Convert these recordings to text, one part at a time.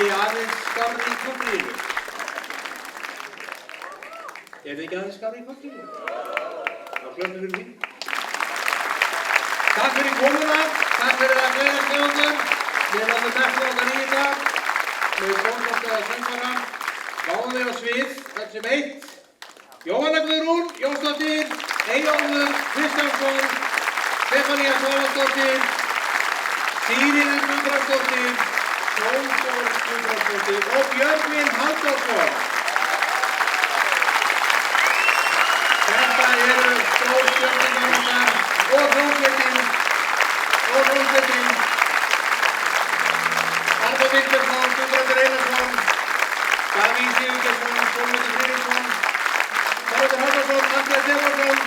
þið aðeins skárri í kollinu? Þið ekki aðeins skárri í kollinu? Þá klöppum við því. Takk fyrir komuna, takk fyrir að gleðast með okkur. Við látum bestu okkar í dag. Með fólkvöldaða söngvara. Gáðum við á svið, öll sem eitt. Jóhanna Guðrún Jónsdóttir, Eyjólfur Kristjánsson, Stefanía Svaladóttir, Sigríður Guðbrandsdóttir, Sólborg Guðbrandsdóttir og Björgvin Halldórsson. Þetta eru stórstjörnurnar okkar og hljómsveitin. Arnar Vigfússon, Guðbrandur Einarsson, Davíð Sigurgeirsson, Þorvaldur Friðriksson, Þorvaldur Halldórsson, Andrés Stefánsson,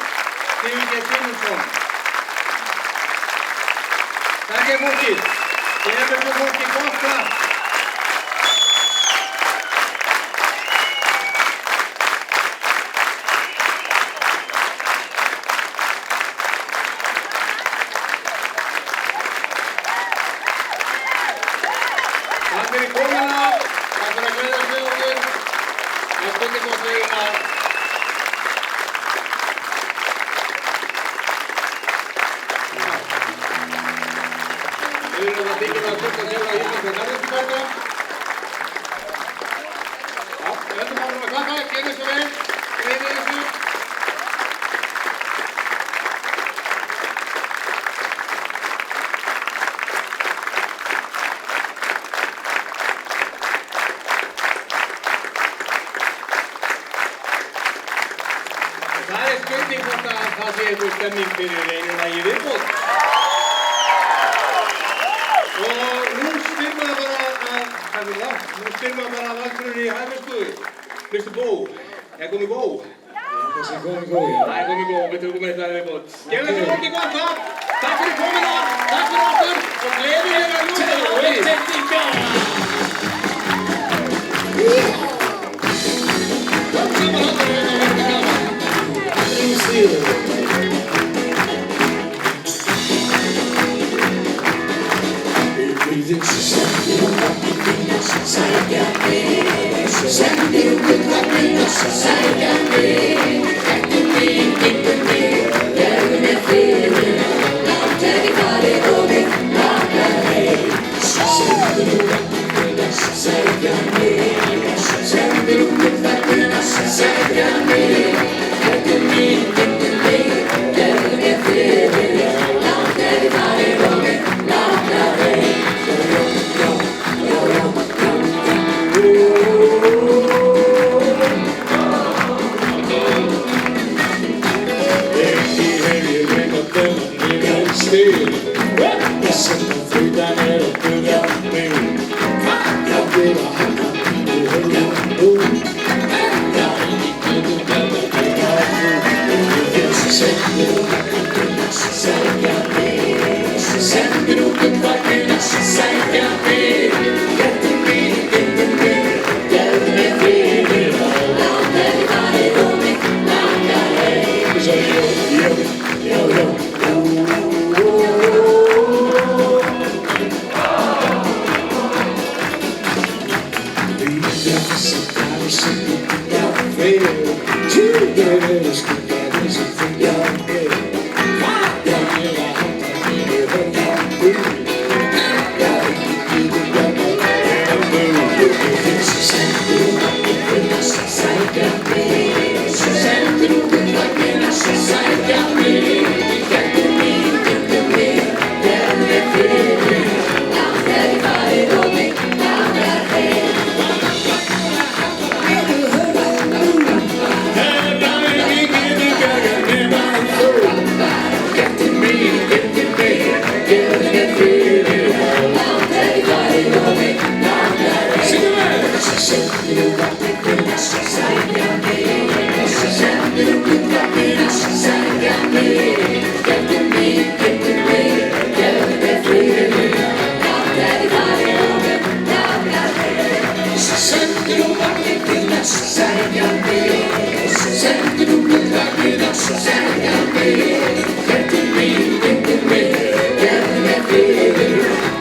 Sigurgeir Sigmundsson. Takk fólkið. Gefum þessu fólki gott klapp. Takk fyrir komuna. Takk fyrir að gleðast með okkur. Það stundum gott við að við erum að byggja að stunda sér að íslenska garðyrkjubænda. Já, við höldum áfram að klappa, gerðu svo vel, greiði þessu. Það spurning hvort að það sé einhver stemming fyrir einu lagi viðbót. Og nú spyr maður bara að valgrunni í hæfisku. Mr. Bó, komið Bó? Það sem komið Bó, já. Það komið Bó, við tökum eitthvað viðbót. Gefum þessu fólki gott klapp. Takk fyrir komuna, takk fyrir okkur og gleðilega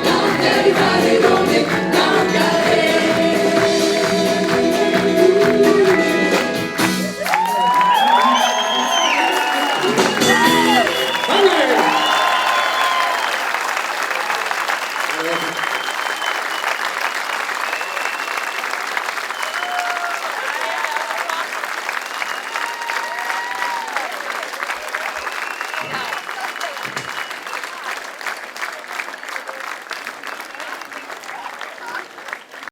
Langar í farið og mig langar heim. Alveg!